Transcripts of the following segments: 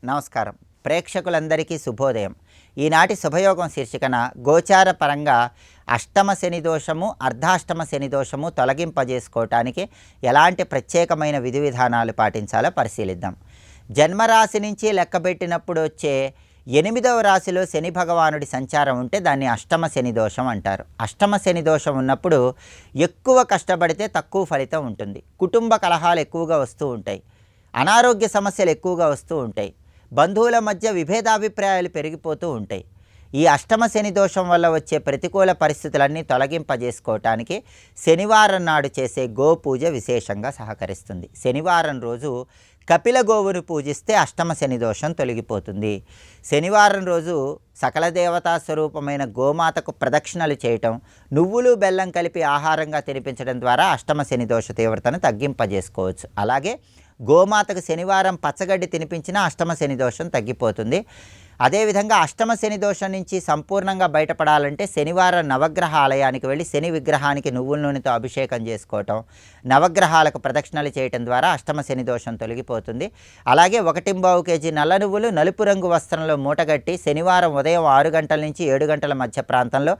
నమస్కారం. ప్రేక్షకులందరికీ శుభోదయం. ఈనాటి శుభయోగం శీర్షికన గోచార పరంగా అష్టమ శని దోషము, అర్ధాష్టమ శని దోషము తొలగింపజేసుకోవటానికి ఎలాంటి ప్రత్యేకమైన విధి విధానాలు పాటించాలో పరిశీలిద్దాం. జన్మరాశి నుంచి లెక్కబెట్టినప్పుడు వచ్చే 8వ రాశిలో శని భగవానుడి సంచారం ఉంటే దాన్ని అష్టమ శని దోషం అంటారు. అష్టమ శని దోషం ఉన్నప్పుడు ఎక్కువ కష్టపడితే తక్కువ ఫలితం ఉంటుంది. కుటుంబ కలహాలు ఎక్కువగా వస్తూ ఉంటాయి. అనారోగ్య సమస్యలు ఎక్కువగా వస్తూ ఉంటాయి. బంధువుల మధ్య విభేదాభిప్రాయాలు పెరిగిపోతూ ఉంటాయి. ఈ అష్టమ శని దోషం వల్ల వచ్చే ప్రతికూల పరిస్థితులన్నీ తొలగింపజేసుకోవటానికి శనివారం నాడు చేసే గోపూజ విశేషంగా సహకరిస్తుంది. శనివారం రోజు కపిల గోవును పూజిస్తే అష్టమ శని దోషం తొలగిపోతుంది. శనివారం రోజు సకల దేవతా స్వరూపమైన గోమాతకు ప్రదక్షిణలు చేయటం, నువ్వులు బెల్లం కలిపి ఆహారంగా తినిపించడం ద్వారా అష్టమ శని దోష తీవ్రతను తగ్గింపజేసుకోవచ్చు. అలాగే గోమాతకు శనివారం పచ్చగడ్డి తినిపించినా అష్టమ శని దోషం తగ్గిపోతుంది. అదేవిధంగా అష్టమ శని దోషం నుంచి సంపూర్ణంగా బయటపడాలంటే శనివారం నవగ్రహ ఆలయానికి వెళ్ళి శని విగ్రహానికి నువ్వుల నూనెతో అభిషేకం చేసుకోవటం, నవగ్రహాలకు ప్రదక్షిణలు చేయటం ద్వారా అష్టమ శని దోషం తొలగిపోతుంది. అలాగే 1.25 కేజీ నల్ల నువ్వులు నలుపు రంగు వస్త్రంలో మూటగట్టి శనివారం ఉదయం 6 గంటల నుంచి 7 గంటల మధ్య ప్రాంతంలో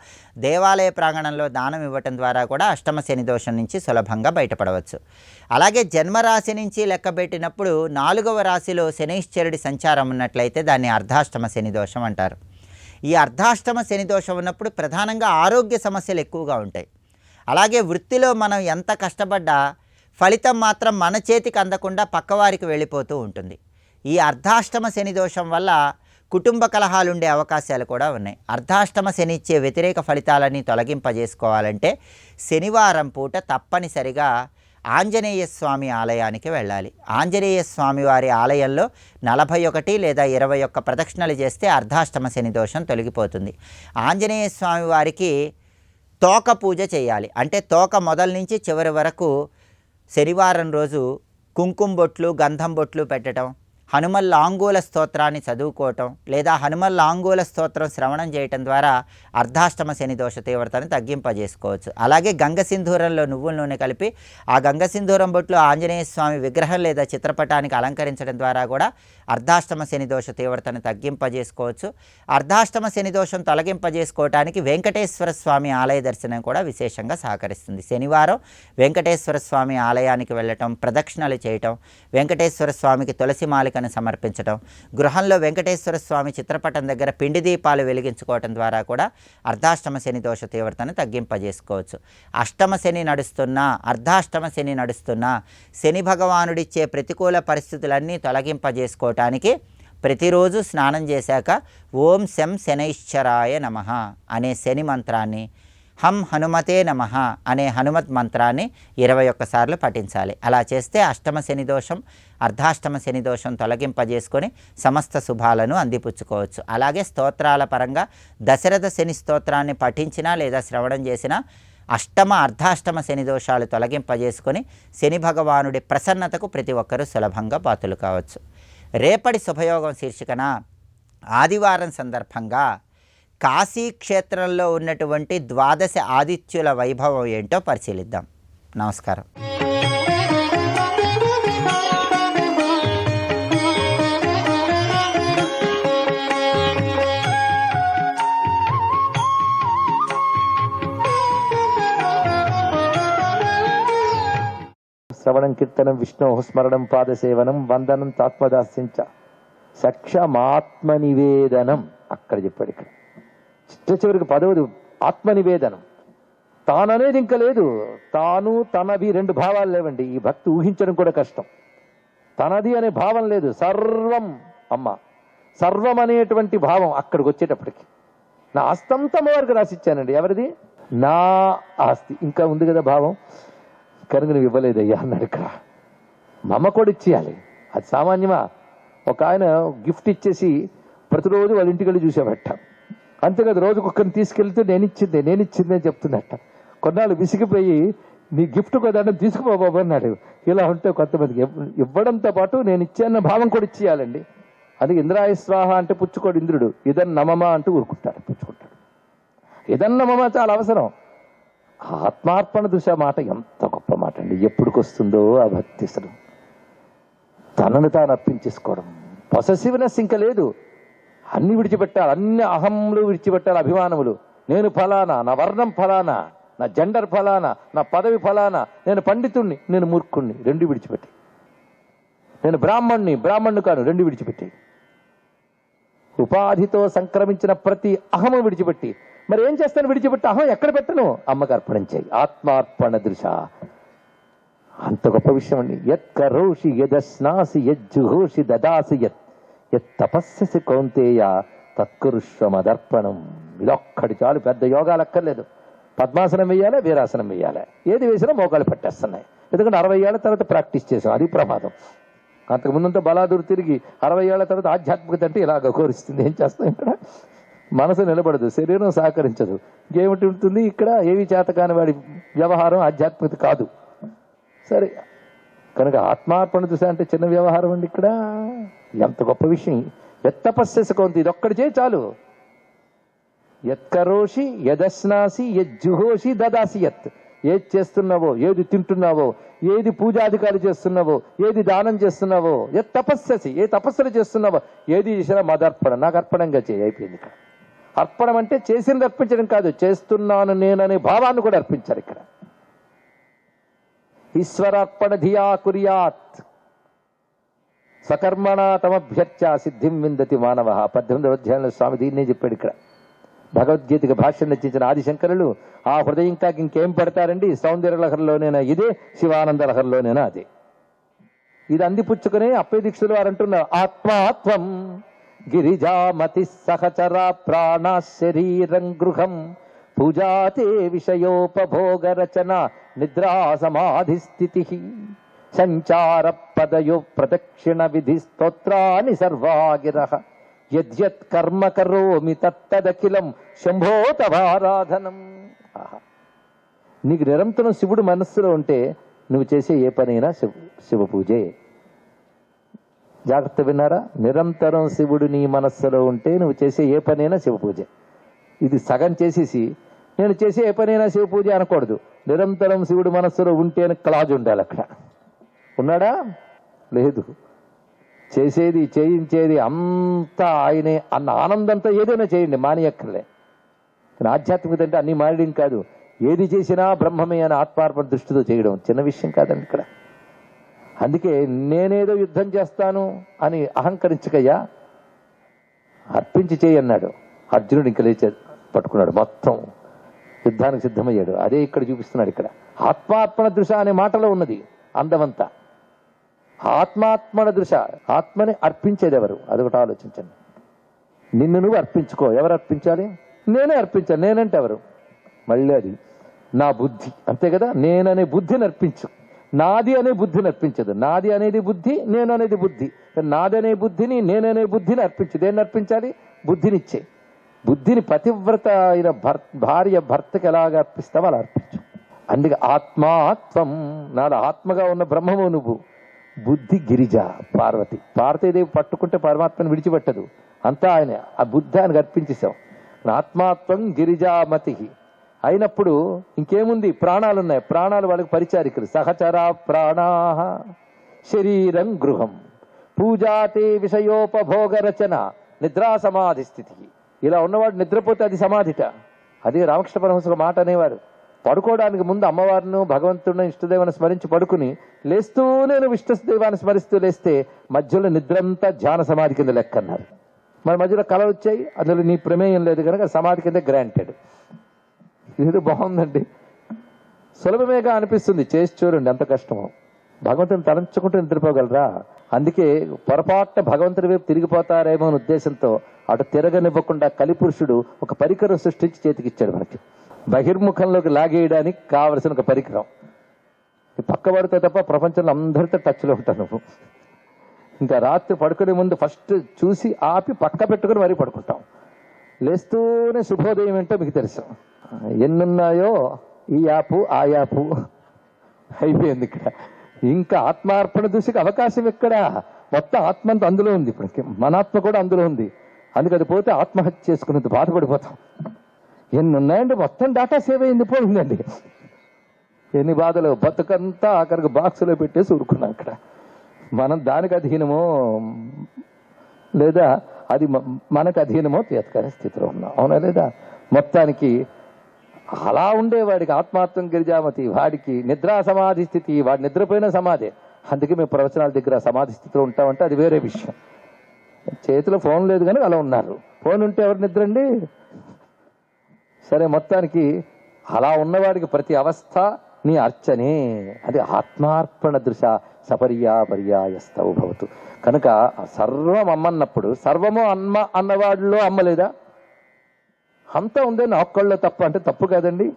దేవాలయ ప్రాంగణంలో దానం ఇవ్వటం ద్వారా కూడా అష్టమ శని దోషం నుంచి సులభంగా బయటపడవచ్చు. అలాగే జన్మరాశి నుంచి లెక్కబెట్టినప్పుడు 4వ రాశిలో శనైశ్చరుడి సంచారం ఉన్నట్లయితే దాన్ని అర్ధాష్టమ శని దోషం అంటారు. ఈ అర్ధాష్టమ శని దోషం ఉన్నప్పుడు ప్రధానంగా ఆరోగ్య సమస్యలు ఎక్కువగా ఉంటాయి. అలాగే వృత్తిలో మనం ఎంత కష్టపడ్డా ఫలితం మాత్రం మన చేతికి అందకుండా పక్కవారికి వెళ్ళిపోతూ ఉంటుంది. ఈ అర్ధాష్టమ శని దోషం వల్ల కుటుంబ కలహాలు ఉండే అవకాశాలు కూడా ఉన్నాయి. అర్ధాష్టమ శని ఇచ్చే వ్యతిరేక ఫలితాలని తొలగింపజేసుకోవాలంటే శనివారం పూట తప్పనిసరిగా ఆంజనేయ స్వామి ఆలయానికి వెళ్ళాలి. ఆంజనేయ స్వామి వారి ఆలయంలో 41 లేదా 21 ప్రదక్షిణలు చేస్తే అర్ధాష్టమ శని దోషం తొలగిపోతుంది. ఆంజనేయ స్వామి వారికి తోక పూజ చేయాలి. అంటే తోక మొదల నుంచి చివరి వరకు శనివారం రోజు కుంకుమ బొట్లు, గంధం బొట్లు పెట్టడం, హనుమల్ లాంగూల స్తోత్రాన్ని చదువుకోవటం లేదా హనుమల్ లాంగూల స్తోత్రం శ్రవణం చేయటం ద్వారా అర్ధాష్టమ శని దోష తీవ్రతను తగ్గింపజేసుకోవచ్చు. అలాగే గంగ సింధూరంలో నువ్వుల నూనె కలిపి ఆ గంగ సింధూరం బొట్లు ఆంజనేయ స్వామి విగ్రహం లేదా చిత్రపటానికి అలంకరించడం ద్వారా కూడా అర్ధాష్టమ శని దోష తీవ్రతను తగ్గింపజేసుకోవచ్చు. అర్ధాష్టమ శని దోషం తొలగింపజేసుకోవటానికి వెంకటేశ్వర స్వామి ఆలయ దర్శనం కూడా విశేషంగా సహకరిస్తుంది. శనివారం వెంకటేశ్వర స్వామి ఆలయానికి వెళ్ళటం, ప్రదక్షిణలు చేయటం, వెంకటేశ్వర స్వామికి తులసి మాలిక సమర్పించడం, గృహంలో వెంకటేశ్వర స్వామి చిత్రపటం దగ్గర పిండి దీపాలు వెలిగించుకోవటం ద్వారా కూడా అర్ధాష్టమ శని దోష తీవ్రతను తగ్గింపజేసుకోవచ్చు. అష్టమ శని నడుస్తున్నా, అర్ధాష్టమ శని నడుస్తున్నా శని భగవానుడిచ్చే ప్రతికూల పరిస్థితులన్నీ తొలగింపజేసుకోవటానికి ప్రతిరోజు స్నానం చేశాక ఓం శం శనైశ్చరాయ నమః అనే శని మంత్రాన్ని, హం హనుమతే నమః అనే హనుమత్ మంత్రాన్ని 21 సార్లు పఠించాలి. అలా చేస్తే అష్టమ శని దోషం, అర్ధాష్టమ శని దోషం తొలగింపజేసుకొని సమస్త శుభాలను అందిపుచ్చుకోవచ్చు. అలాగే స్తోత్రాల పరంగా దశరథ శని స్తోత్రాన్ని పఠించినా లేదా శ్రవణం చేసినా అష్టమ అర్ధాష్టమ శని దోషాలు తొలగింపజేసుకొని శని భగవానుడి ప్రసన్నతకు ప్రతి ఒక్కరూ సులభంగా పాత్రలు కావచ్చు. రేపటి శుభయోగం శీర్షికన ఆదివారం సందర్భంగా కాశీ క్షేత్రంలో ఉన్నటువంటి 12 ఆదిత్యుల వైభవం ఏంటో పరిశీలిద్దాం. నమస్కారం. శ్రవణం కీర్తనం విష్ణు స్మరణం పాదసేవనం వందనం తాత్మదాస్యంచ సక్షమాత్మనివేదనం. అక్కడ చెప్పాడు. ఇక్కడ చివరికి 10వది ఆత్మనివేదనం. తాననేది ఇంకా లేదు. తాను తనది 2 భావాలు లేవండి. ఈ భక్తి ఊహించడం కూడా కష్టం. తనది అనే భావం లేదు. సర్వం అమ్మ, సర్వం అనేటువంటి భావం అక్కడికి వచ్చేటప్పటికి నా ఆస్తంతా వారికి రాసిచ్చానండి. ఎవరిది? నా ఆస్తి. ఇంకా ఉంది కదా భావం. కనుక నువ్వు ఇవ్వలేదయ్యా అన్నాడు. ఇక్కడ మమ్మ కూడా ఇచ్చేయాలి. అది సామాన్యమా? ఒక ఆయన గిఫ్ట్ ఇచ్చేసి ప్రతిరోజు వాళ్ళ ఇంటికి వెళ్ళి చూసేవట. అంతే కదా, రోజు ఒక్కరిని తీసుకెళ్తే నేను ఇచ్చింది అని చెప్తున్నట్ట. కొన్నాళ్ళు విసిగిపోయి నీ గిఫ్ట్ కదా తీసుకుపోబాబు అన్నాడు. ఇలా ఉంటే కొంతమందికి ఇవ్వడంతో పాటు నేను ఇచ్చాన్న భావం కూడా ఇచ్చేయాలండి. అది ఇంద్రాయ స్వాహ అంటే పుచ్చుకోడు ఇంద్రుడు. ఇదన్ నమమా అంటూ ఊరుకుంటాడు, పుచ్చుకుంటాడు. ఇదన్ నమమా చాలా అవసరం. ఆత్మార్పణ దృశ మాట ఎంత గొప్ప మాట అండి. ఎప్పుడుకొస్తుందో ఆ భక్తి అసలు తనను తాను అర్పించేసుకోవడం, పొసెసివ్నెస్ ఇంకా లేదు. అన్ని విడిచిపెట్టాలి, అన్ని అహంలు విడిచిపెట్టాలి, అభిమానములు. నేను ఫలానా, నా వర్ణం ఫలానా, నా జెండర్ ఫలానా, నా పదవి ఫలానా, నేను పండితుణ్ణి, నేను మూర్ఖుణ్ణి, రెండు విడిచిపెట్టి. నేను బ్రాహ్మణ్ణి కాను, రెండు విడిచిపెట్టి. ఉపాధితో సంక్రమించిన ప్రతి అహము విడిచిపెట్టి. మరి ఏం చేస్తాను విడిచిపెట్టి? అహం ఎక్కడ పెట్టను? అమ్మకి అర్పణం చేయి. ఆత్మార్పణ దృశ. అంత గొప్ప విషయం అండి. యత్ కరోషి యదస్నాసి యజ్జుహోషి దదాసి యత్ తపస్ససి కౌంతేయ తత్కురుష్వమదర్పణం. ఇదొక్కడి చాలు, పెద్ద యోగాలు అక్కర్లేదు. పద్మాసనం వేయాలి, వీరాసనం వేయాలి, ఏది వేసినా మోకాలు పట్టేస్తున్నాయి. ఎందుకంటే 60 ఏళ్ల తర్వాత ప్రాక్టీస్ చేసాం, అది ప్రమాదం. అంతకుముందంతా బలాదూరు తిరిగి 60 ఏళ్ల తర్వాత ఆధ్యాత్మికత అంటే ఇలాగ కోరిస్తుంది. ఏం చేస్తాం? ఇక్కడ మనసు నిలబడదు, శరీరం సహకరించదు, ఇంకేమిటి ఉంటుంది ఇక్కడ? ఏవి చేత కాని వాడి వ్యవహారం ఆధ్యాత్మికత కాదు. సరే, కనుక ఆత్మార్పణ దృశ అంటే చిన్న వ్యవహారం అండి. ఇక్కడ ఎంత గొప్ప విషయం. ఎత్తపస్సెసుకోంతి, ఇది ఒక్కడి చేయి చాలు. యత్కరోషి యదస్నాసి యజ్జుహోషి దదాసి యత్. ఏది చేస్తున్నావో, ఏది తింటున్నావో, ఏది పూజాధికారి చేస్తున్నావో, ఏది దానం చేస్తున్నావో, యత్ తపస్ససి, ఏ తపస్సులు చేస్తున్నావో, ఏది చేసినా మదర్పణ, నాకు అర్పణంగా చేయి. అయిపోయింది. ఇక్కడ అర్పణం అంటే చేసింది అర్పించడం కాదు, చేస్తున్నాను నేననే భావాన్ని కూడా అర్పించారు. ఇక్కడ ఈశ్వరార్పణ ధియా కుర్యాత్ సకర్మణ తమభ్యర్చ సిద్ధిం విందతి మానవ. 18వ అధ్యాయంలో స్వామి దీన్నే చెప్పాడు. ఇక్కడ భగవద్గీతకి భాష్యం రచించిన ఆదిశంకరులు ఆ హృదయం కాకి ఇంకేం పెడతారండి? సౌందర్య లహరిలోనేనా ఇదే, శివానంద లహరిలోనేనా అదే. ఇది అందిపుచ్చుకునే అప్పయ్య దీక్షలు వారు అంటున్నారు, ఆత్మాత్వం గిరిజామతి సహచర ప్రాణ శరీరం గృహం పూజాతే విషయోపభోగ రచన నిద్రా సమాధి స్థితి సంచార పదయో ప్రదక్షిణ విధి స్తోత్రాని సర్వాగిరః యద్యత్ కర్మ కరోమి తత్తదఖిలం శంభో తవారాధనం. నీకు నిరంతరం శివుడు మనస్సులో ఉంటే నువ్వు చేసే ఏ పనైనా శివ పూజే. జాగ్రత్త, విన్నారా? నిరంతరం శివుడు నీ మనస్సులో ఉంటే నువ్వు చేసే ఏ పనైనా శివ పూజే. ఇది సగం చేసేసి నేను చేసే ఏ పనైనా శివ పూజ అనకూడదు. నిరంతరం శివుడు మనస్సులో ఉంటేనే క్లాజ్ ఉండాలి. అక్కడ ఉన్నాడా? లేదు. చేసేది చేయించేది అంతా ఆయనే అన్న ఆనందంతో ఏదైనా చేయండి, మానేయక్కర్లే. కానీ ఆధ్యాత్మికత అంటే అన్ని మానేయడం కాదు, ఏది చేసినా బ్రహ్మమే అని ఆత్మార్పణ దృష్టితో చేయడం చిన్న విషయం కాదండి ఇక్కడ. అందుకే నేనేదో యుద్ధం చేస్తాను అని అహంకరించకయ్యా, అర్పించి చేయన్నాడు. అర్జునుడు ఇంకా లేచే పట్టుకున్నాడు, మొత్తం యుద్ధానికి సిద్ధమయ్యాడు. అదే ఇక్కడ చూపిస్తున్నాడు. ఇక్కడ ఆత్మార్పణ దృశ అనే మాటలో ఉన్నది అందమంతా. ఆత్మాత్మణ దృశ, ఆత్మని అర్పించేది ఎవరు? అదొకటి ఆలోచించండి. నిన్ను నువ్వు అర్పించుకో. ఎవరు అర్పించాలి? నేనే అర్పించాలి. నేనంటే ఎవరు? మళ్ళీ అది నా బుద్ధి, అంతే కదా. నేననే బుద్ధిని అర్పించు. నాది అనే బుద్ధిని అర్పించదు. నాది అనేది బుద్ధి, నేను అనేది బుద్ధి. నాదనే బుద్ధిని, నేననే బుద్ధిని అర్పించు. దేన్ని అర్పించాలి? బుద్ధినిచ్చే. బుద్ధిని పతివ్రత అయిన భార్య భర్తకి ఎలాగ అర్పిస్తావో అలా అర్పించు. అందుకే ఆత్మాత్వం, నాలో ఆత్మగా ఉన్న బ్రహ్మము నువ్వు. బుద్ధి గిరిజ పార్వతి. పార్వతీదేవి పట్టుకుంటే పరమాత్మను విడిచిపెట్టదు, అంతా ఆయన. ఆ బుద్ధి ఆయనకు అర్పించేశాం. ఆత్మాత్వం గిరిజామతి అయినప్పుడు ఇంకేముంది? ప్రాణాలు ఉన్నాయి. ప్రాణాలు వాళ్ళకి పరిచారికలు. సహచరా ప్రాణాః శరీరం గృహం పూజాతే విషయోపభోగ రచన నిద్రా సమాధి స్థితి. ఇలా ఉన్నవాడు నిద్రపోతే అది సమాధిట. అదే రామకృష్ణ పరమహంస మాట అనేవారు, పడుకోవడానికి ముందు అమ్మవారిని, భగవంతుడిని, ఇష్టదేవాన్ని స్మరించి పడుకుని లేస్తూ నేను విష్ణుదేవాన్ని స్మరిస్తూ లేస్తే మధ్యలో నిద్రంతా ధ్యాన సమాధి కింద లెక్క అన్నారు. మన మధ్యలో కళలు వచ్చాయి, అందులో నీ ప్రమేయం లేదు కనుక సమాధి కింద గ్రాంటెడ్. ఇది బాగుందండి, సులభమేగా అనిపిస్తుంది. చేసి చూడండి ఎంత కష్టమో. భగవంతుని తలంచుకుంటూ నిద్రపోగలరా? అందుకే పొరపాటున భగవంతుడి వైపు తిరిగిపోతారేమో అనే ఉద్దేశంతో అటు తిరగనివ్వకుండా కలిపురుషుడు ఒక పరికరం సృష్టించి చేతికిచ్చాడు మనకి. బహిర్ముఖంలోకి లాగేయడానికి కావలసిన ఒక పరికరం. పక్క పడితే తప్ప ప్రపంచంలో అందరితో టచ్లో ఉంటాను నువ్వు. ఇంకా రాత్రి పడుకునే ముందు ఫస్ట్ చూసి ఆపి పక్క పెట్టుకుని మరీ పడుకుంటాం. లేస్తూనే శుభోదయం ఏంటో మీకు తెలుసు. ఎన్నున్నాయో ఈ యాపు ఆ యాపు అయిపోయింది. ఇక్కడ ఇంకా ఆత్మార్పణ దృష్టికి అవకాశం ఎక్కడ? మొత్తం ఆత్మ అంతా అందులో ఉంది. ఇప్పటికి మన ఆత్మ కూడా అందులో ఉంది. అందుకు అది పోతే ఆత్మహత్య చేసుకునేది బాధపడిపోతాం. ఎన్ని ఉన్నాయండి, మొత్తం డేటా సేవ్ అయింది, పోయిందండి. ఎన్ని బాధలు. బతుకంతా ఆఖరికి బాక్సులో పెట్టేసి ఊరుకున్నాం. అక్కడ మనం దానికి అధీనమో లేదా? అది మనకు అధీనమో తీతకనే స్థితిలో ఉన్నాం, అవునా లేదా? మొత్తానికి అలా ఉండేవాడికి ఆత్మాత్మ గిరిజామతి, వాడికి నిద్రా సమాధి స్థితి, వాడు నిద్రపోయిన సమాధి. అందుకే మేము ప్రవచనాల దగ్గర సమాధి స్థితిలో ఉంటామంటే అది వేరే విషయం. చేతిలో ఫోన్ లేదు కానీ అలా ఉన్నారు. ఫోన్ ఉంటే ఎవరు నిద్ర అండి? సరే, మొత్తానికి అలా ఉన్నవాడికి ప్రతి అవస్థ నీ అర్చనే. అది ఆత్మార్పణ దృశ సపర్యాపర్యాయస్తవు భవతు. కనుక సర్వం అమ్మన్నప్పుడు సర్వము అమ్మ అన్నవాడిలో అమ్మలేదా? అంతా ఉందని ఒక్కళ్ళలో తప్ప అంటే తప్పు కాదండి.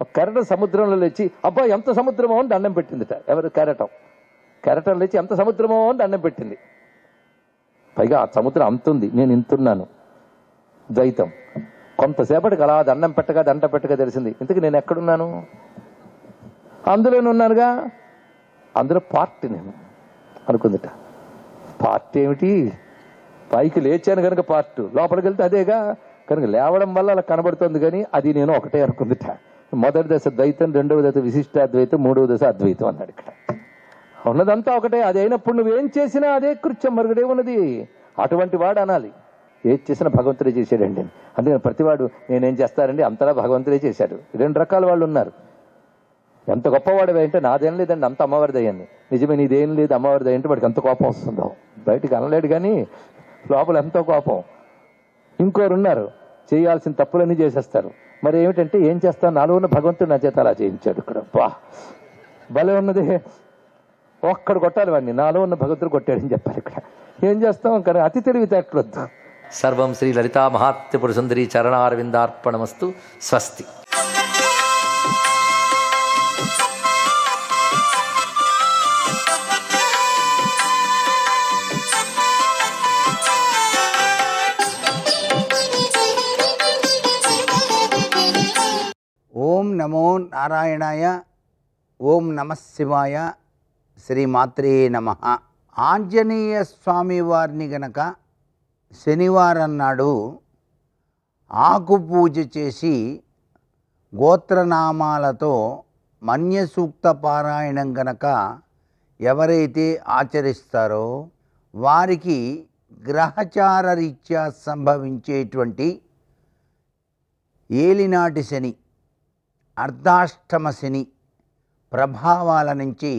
ఒక కెరటం సముద్రంలో లేచి అబ్బా ఎంత సముద్రమో అని దండం పెట్టిందిట. ఎవరు? కెరటం లేచి ఎంత సముద్రమో అని దండం పెట్టింది. పైగా ఆ సముద్రం అంతుంది, నేను ఇంతున్నాను. ద్వైతం. కొంతసేపటికి అలా దండం పెట్టగా తెలిసింది, ఇంతకు నేను ఎక్కడున్నాను? అందులోనే ఉన్నానుగా, అందులో పార్ట్ నేను అనుకుందిట. పార్ట్ ఏమిటి? పైకి లేచాను కనుక పార్ట్, లోపలికి వెళ్తే అదేగా. కనుక లేవడం వల్ల అలా కనబడుతుంది కానీ అది నేను ఒకటే అనుకుందిట. మొదటి దశ ద్వైతం, రెండవ దశ విశిష్టాద్వైతం, మూడవ దశ అద్వైతం అన్నాడు. ఇక్కడ ఉన్నదంతా ఒకటే. అది అయినప్పుడు నువ్వేం చేసినా అదే కృత్యం, మరుగుడే ఉన్నది. అటువంటి వాడు అనాలి, ఏది చేసినా భగవంతుడే చేశాడండి. అందుకని ప్రతివాడు నేనేం చేస్తారండి, అంతలా భగవంతుడే చేశాడు. రెండు రకాల వాళ్ళు ఉన్నారు. ఎంత గొప్పవాడు అంటే నాదేం లేదండి, అంత అమ్మవారిది అయ్యండి. నిజమే, నీదేం లేదు అమ్మవారిది అంటే వాడికి అంత కోపం వస్తుందో. బయటికి అనలేడు కానీ లోపల ఎంతో కోపం. ఇంకోరు ఉన్నారు, చేయాల్సిన తప్పులన్నీ చేసేస్తారు. మరి ఏమిటంటే ఏం చేస్తాను, నాలో ఉన్న భగవంతుడు నా చేత అలా చేయించాడు. ఇక్కడ భలే ఉన్నది. ఒక్కడు కొట్టాలి వాడిని, నాలో ఉన్న భగవంతుడు కొట్టాడని చెప్పాలి. ఇక్కడ ఏం చేస్తాం? కానీ అతి తెలివితేటలొద్దు. సర్వం శ్రీ లలితా మహాత్మ్య సుందరి చరణారవిందార్పణమస్తు. స్వస్తి. ఓం నమో నారాయణాయ. ఓం నమః శివాయ. శ్రీమాత్రే నమః. ఆంజనేయ స్వామి వారిని గనక శనివారం నాడు ఆకు పూజ చేసి గోత్రనామాలతో మన్య సూక్త పారాయణం గనక ఎవరైతే ఆచరిస్తారో వారికి గ్రహచార రీత్యా సంభవించేటువంటి ఏలినాటి శని, అర్ధాష్టమ శని ప్రభావాల నుంచి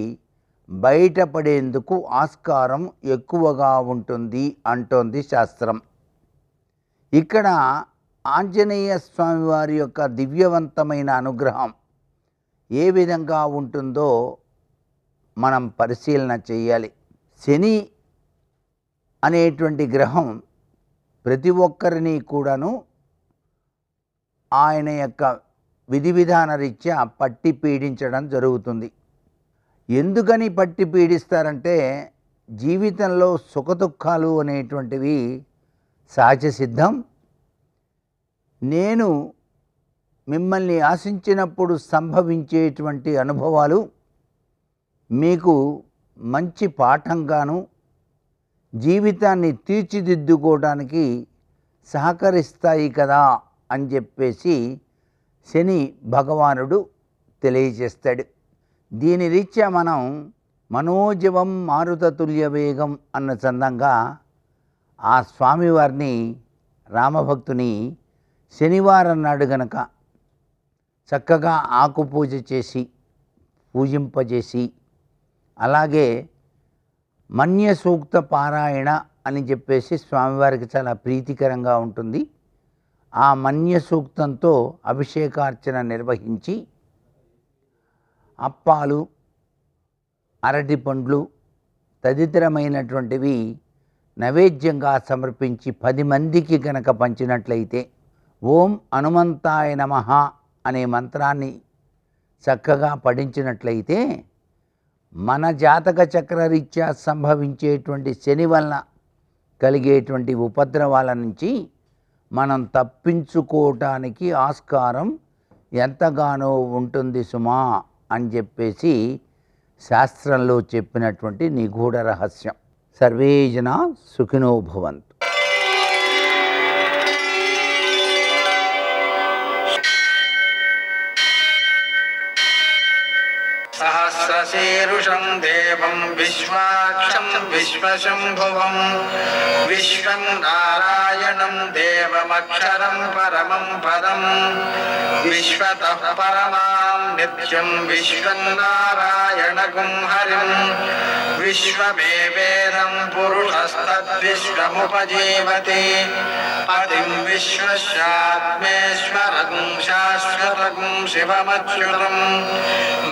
బయటపడేందుకు ఆస్కారం ఎక్కువగా ఉంటుంది అంటోంది శాస్త్రం. ఇక్కడ ఆంజనేయ స్వామి వారి యొక్క దివ్యవంతమైన అనుగ్రహం ఏ విధంగా ఉంటుందో మనం పరిశీలన చేయాలి. శని అనేటువంటి గ్రహం ప్రతి ఒక్కరిని కూడాను ఆయన యొక్క విధి విధాన రీత్యా పట్టి పీడించడం జరుగుతుంది. ఎందుకని పట్టి పీడిస్తారంటే జీవితంలో సుఖదుఖాలు అనేటువంటివి సహజ సిద్ధం. నేను మిమ్మల్ని ఆశించినప్పుడు సంభవించేటువంటి అనుభవాలు మీకు మంచి పాఠంగాను జీవితాన్ని తీర్చిదిద్దుకోవడానికి సహకరిస్తాయి కదా అని చెప్పేసి శని భగవానుడు తెలియజేస్తాడు. దీని రీత్యా మనం మనోజవం మారుతతుల్య వేగం అన్న చందంగా ఆ స్వామివారిని, రామభక్తుని శనివారం నాడు గనక చక్కగా ఆకు పూజ చేసి పూజింపజేసి, అలాగే మన్య సూక్త పారాయణ అని చెప్పేసి స్వామివారికి చాలా ప్రీతికరంగా ఉంటుంది. ఆ మన్య సూక్తంతో అభిషేకార్చన నిర్వహించి అప్పాలు, అరటి పండ్లు తదితరమైనటువంటివి నైవేద్యంగా సమర్పించి 10 మందికి గనక పంచినట్లయితే, ఓం హనుమంతాయ నమః అనే మంత్రాన్ని చక్కగా పఠించినట్లయితే మన జాతక చక్రరీత్యా సంభవించేటువంటి శని వలన కలిగేటువంటి ఉపద్రవాల నుంచి మనం తప్పించుకోవటానికి ఆస్కారం ఎంతగానో ఉంటుంది సుమా అని చెప్పేసి శాస్త్రంలో చెప్పినటువంటి నిగూఢ రహస్యం. సర్వే జనా సుఖినో భవంతు. సహస్ర సశీరుషం దేవం విశ్వాక్షం విశ్వశంభువం విశ్వం నారాయణం దేవమక్షరం పరమం పదం విశ్వతః పరమాం నిత్యం విశ్వం నారాయణగుం హరిం విశ్వమేవేదం పురుషస్తద్విశ్వముపజీవతి పతిం విశ్వస్యాత్మేశ్వరగుం శాశ్వతగుం శివమచ్యుతం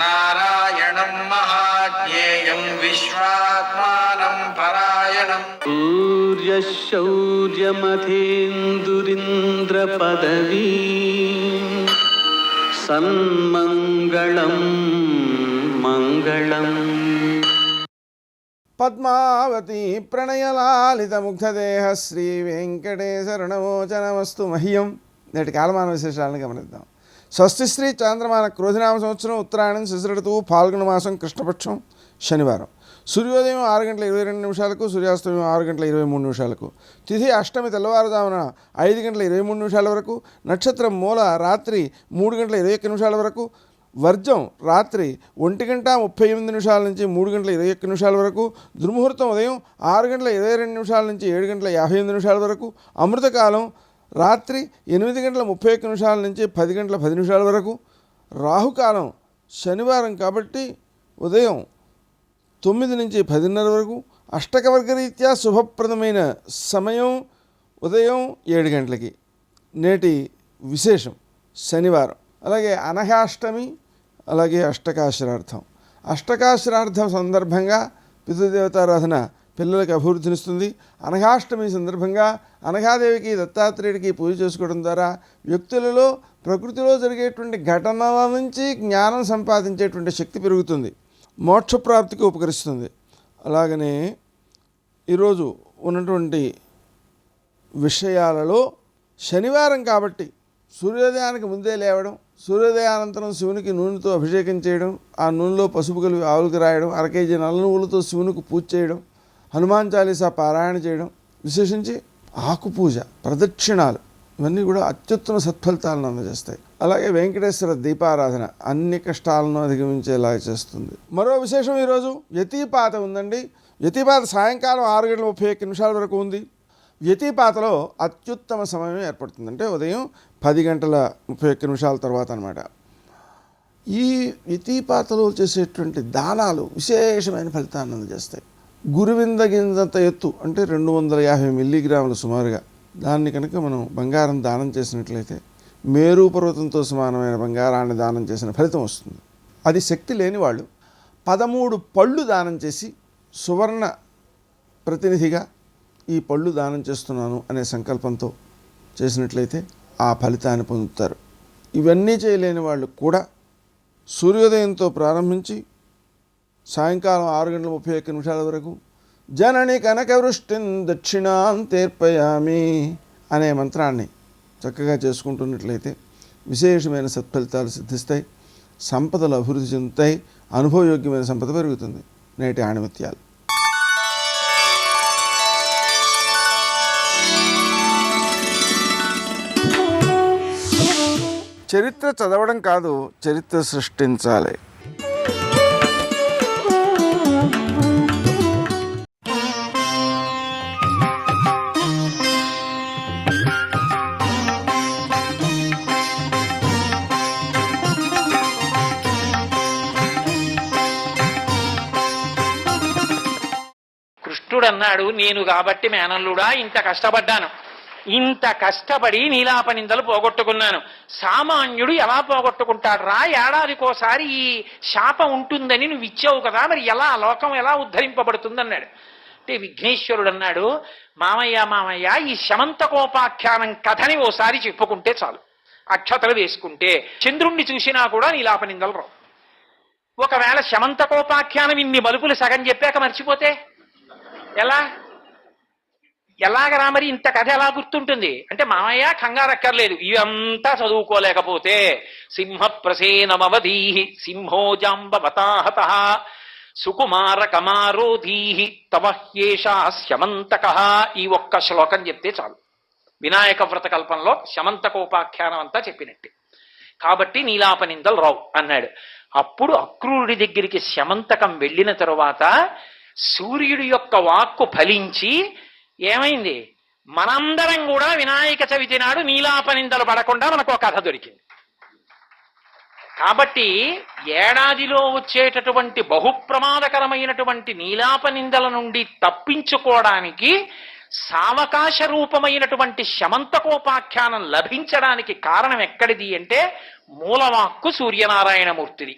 నారాయణం మహాజ్ఞేయం విశ్వాత్మానం పరాయణం సూర్యశౌర్యమథేందురింద్ర పదవీ సన్మంగళం మంగళం. పద్మావతి ప్రణయలాలిత ముగ్ధదేహ శ్రీ వెంకటేశరణమోచనమస్తు మహ్యం. నేటి కాలమాన విశేషాలను గమనిద్దాం. స్వస్తి శ్రీ చాంద్రమాన క్రోధినామ సంవత్సరం ఉత్తరాయణం శిశిరతువు ఫాల్గుణ మాసం కృష్ణపక్షం శనివారం. సూర్యోదయం 6:22 సూర్యాస్తమయం 6:23. తిథి అష్టమి తెల్లవారుజామున 5:23 వరకు. నక్షత్రం మూల రాత్రి 3:21 వరకు. వర్జం రాత్రి 1:38 నుంచి 3:21 వరకు. దుర్ముహూర్తం ఉదయం 6:22 నుంచి 7:58 వరకు. అమృతకాలం రాత్రి 8:31 నుంచి 10:10 వరకు. రాహుకాలం శనివారం కాబట్టి ఉదయం 9 నుంచి 10:30 వరకు. అష్టకవర్గరీత్యా శుభప్రదమైన సమయం ఉదయం 7 గంటలకి. నేటి విశేషం శనివారం. అలాగే అనఘాష్టమి, అలాగే అష్టకాశ్రార్థం. అష్టకాశ్రార్థం సందర్భంగా పితృదేవతారాధన పిల్లలకి అభివృద్ధినిస్తుంది. అనఘాష్టమి సందర్భంగా అనఘాదేవికి దత్తాత్రేయుడికి పూజ చేసుకోవడం ద్వారా వ్యక్తులలో ప్రకృతిలో జరిగేటువంటి ఘటనల నుంచి జ్ఞానం సంపాదించేటువంటి శక్తి పెరుగుతుంది, మోక్షప్రాప్తికి ఉపకరిస్తుంది. అలాగనే ఈరోజు ఉన్నటువంటి విషయాలలో శనివారం కాబట్టి సూర్యోదయానికి ముందే లేవడం, సూర్యోదయానంతరం శివునికి నూనెతో అభిషేకం చేయడం, ఆ నూనెలో పసుపు కలిపి ఆవులకు రాయడం, 1 కేజీ నల్ల నువ్వులతో శివునికి పూజ చేయడం, హనుమాన్ చాలీసా పారాయణ చేయడం, విశేషించి ఆకు పూజ, ప్రదక్షిణాలు, ఇవన్నీ కూడా అత్యుత్తమ సత్ఫలితాలను అందజేస్తాయి. అలాగే వెంకటేశ్వర దీపారాధన అన్ని కష్టాలను అధిగమించేలా చేస్తుంది. మరో విశేషం ఈరోజు వ్యతిపాత ఉందండి. వ్యతిపాత సాయంకాలం 6:31 వరకు ఉంది. వ్యతిపాతలో అత్యుత్తమ సమయం ఏర్పడుతుంది, అంటే ఉదయం 10:31 తర్వాత అన్నమాట. ఈ వ్యతిపాతలో చేసేటువంటి దానాలు విశేషమైన ఫలితాన్ని అందజేస్తాయి. గురువింద గింజంత ఎత్తు అంటే 250 మిల్లీగ్రాములు సుమారుగా దాన్ని కనుక మనం బంగారం దానం చేసినట్లయితే మేరు పర్వతంతో సమానమైన బంగారాన్ని దానం చేసిన ఫలితం వస్తుంది. అది శక్తి లేని వాళ్ళు 13 పళ్ళు దానం చేసి సువర్ణ ప్రతినిధిగా ఈ పళ్ళు దానం చేస్తున్నాను అనే సంకల్పంతో చేసినట్లయితే ఆ ఫలితాన్ని పొందుతారు. ఇవన్నీ చేయలేని వాళ్ళు కూడా సూర్యోదయంతో ప్రారంభించి సాయంకాలం 6:31 వరకు జనని కనకవృష్టిం దక్షిణాంతేర్పయామి అనే మంత్రాన్ని చక్కగా చేసుకుంటున్నట్లయితే విశేషమైన సత్ఫలితాలు సిద్ధిస్తాయి, సంపదలు అభివృద్ధి చెందుతాయి, అనుభవయోగ్యమైన సంపద పెరుగుతుంది. నేటి ఆణిముత్యాలు. చరిత్ర చదవడం కాదు, చరిత్ర సృష్టించాలి. కృష్ణుడు అన్నాడు, నేను కాబట్టి మేనల్లుడా ఇంత కష్టపడ్డాను, ఇంత కష్టపడి నీలాపనిందలు పోగొట్టుకున్నాను. సామాన్యుడు ఎలా పోగొట్టుకుంటాడు రా? ఏడాదికోసారి ఈ శాపం ఉంటుందని నువ్వు ఇచ్చావు కదా, మరి ఎలా లోకం ఎలా ఉద్ధరింపబడుతుందన్నాడు. అంటే విఘ్నేశ్వరుడు అన్నాడు, మామయ్య ఈ శమంతకోపాఖ్యానం కథని ఓసారి చెప్పుకుంటే చాలు, అక్షతలు వేసుకుంటే చంద్రుణ్ణి చూసినా కూడా నీలాపనిందలు రావు. ఒకవేళ శమంతకోపాఖ్యానం ఇన్ని మలుపులు సగం చెప్పాక మర్చిపోతే ఎలాగరా? మరి ఇంత కథ ఎలా గుర్తుంటుంది అంటే, మామయ్య కంగారక్కర్లేదు, ఇవంతా చదువుకోలేకపోతే సింహ ప్రసేనమవధీహి సింహో జాంబవతాహత సుకుమార కమారోధీహి తవహ్యేషా శమంతక, ఈ ఒక్క శ్లోకం చెప్తే చాలు. వినాయక వ్రత కల్పంలో శమంతకోపాఖ్యానం అంతా చెప్పినట్టే. కాబట్టి నీలాపనిందలు రావు అన్నాడు. అప్పుడు అక్రూరుడి దగ్గరికి శమంతకం వెళ్ళిన తరువాత సూర్యుడి యొక్క వాక్కు ఫలించి ఏమైంది, మనందరం కూడా వినాయక చవితి నాడు నీలాపనిందలు పడకుండా మనకు ఒక కథ దొరికింది. కాబట్టి ఏడాదిలో వచ్చేటటువంటి బహుప్రమాదకరమైనటువంటి నీలాపనిందల నుండి తప్పించుకోవడానికి సావకాశ రూపమైనటువంటి శమంతకోపాఖ్యానం లభించడానికి కారణం ఎక్కడిది అంటే మూలవాక్కు సూర్యనారాయణమూర్తిది.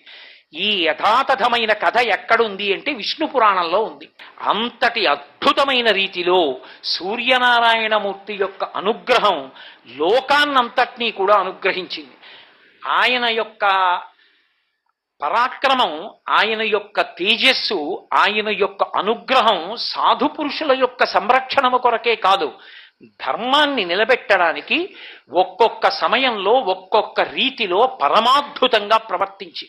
ఈ యథాతథమైన కథ ఎక్కడుంది అంటే విష్ణు పురాణంలో ఉంది. అంతటి అద్భుతమైన రీతిలో సూర్యనారాయణమూర్తి యొక్క అనుగ్రహం లోకాన్నంతటినీ కూడా అనుగ్రహించింది. ఆయన యొక్క పరాక్రమం, ఆయన యొక్క తేజస్సు, ఆయన యొక్క అనుగ్రహం సాధు పురుషుల యొక్క సంరక్షణము కొరకే కాదు, ధర్మాన్ని నిలబెట్టడానికి ఒక్కొక్క సమయంలో ఒక్కొక్క రీతిలో పరమాద్భుతంగా ప్రవర్తించి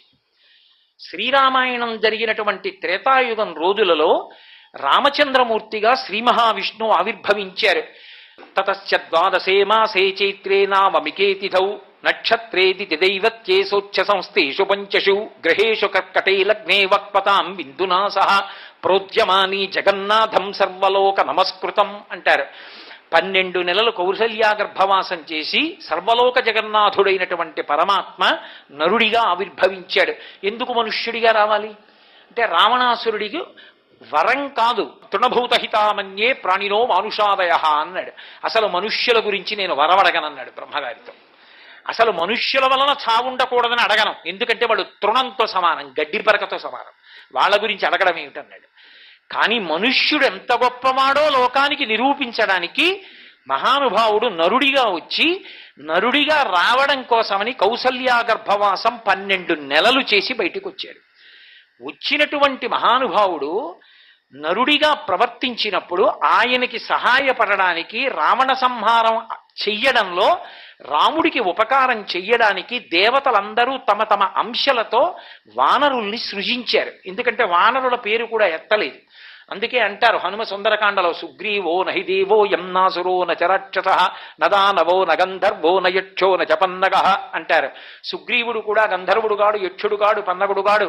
శ్రీరామాయణం జరిగినటువంటి త్రేతాయుగం రోజులలో రామచంద్రమూర్తిగా శ్రీ మహావిష్ణువు ఆవిర్భవించారు. తతస్య ద్వాదశే మాసే చైత్రే నావమికే తిథౌ నక్షత్రేది దైవత్యేసోచ్ఛ సంస్థేషు పంచషు గ్రహేషు కర్కటే లగ్నే వక్పతాం బిందునా సహ ప్రోద్యమాని జగన్నాథం సర్వలోక నమస్కృతం అంటారు. 12 నెలలు కౌసల్యా గర్భవాసం చేసి సర్వలోక జగన్నాథుడైనటువంటి పరమాత్మ నరుడిగా ఆవిర్భవించాడు. ఎందుకు మనుష్యుడిగా రావాలి అంటే రావణాసురుడికి వరం కాదు, తృణభూతహితామన్యే ప్రాణినో మానుషాదయ అన్నాడు. అసలు మనుష్యుల గురించి నేను వరవడగనన్నాడు బ్రహ్మగారితో. అసలు మనుష్యుల వలన చావుండకూడదని అడగను, ఎందుకంటే వాడు తృణంతో సమానం, గడ్డి పరకతో సమానం, వాళ్ళ గురించి అడగడం ఏమిటన్నాడు. కానీ మనుష్యుడు ఎంత గొప్పవాడో లోకానికి నిరూపించడానికి మహానుభావుడు నరుడిగా వచ్చి నరుడిగా రావడం కోసమని కౌసల్యా గర్భవాసం 12 నెలలు చేసి బయటికి వచ్చాడు. వచ్చినటువంటి మహానుభావుడు నరుడిగా ప్రవర్తించినప్పుడు ఆయనకి సహాయపడడానికి, రావణ సంహారం చెయ్యడంలో రాముడికి ఉపకారం చెయ్యడానికి దేవతలందరూ తమ తమ అంశలతో వానరుల్ని సృజించారు. ఎందుకంటే వానరుల పేరు కూడా ఎత్తలేదు. అందుకే అంటారు హనుమ సుందరకాండలో సుగ్రీవో నహిదేవో యమ్నాసురో నచరాక్షస నదానవో నగంధర్వో నయక్షో నచపన్నగ అంటారు. సుగ్రీవుడు కూడా గంధర్వుడు గాడు, యక్షుడు గాడు, పన్నగుడు గాడు.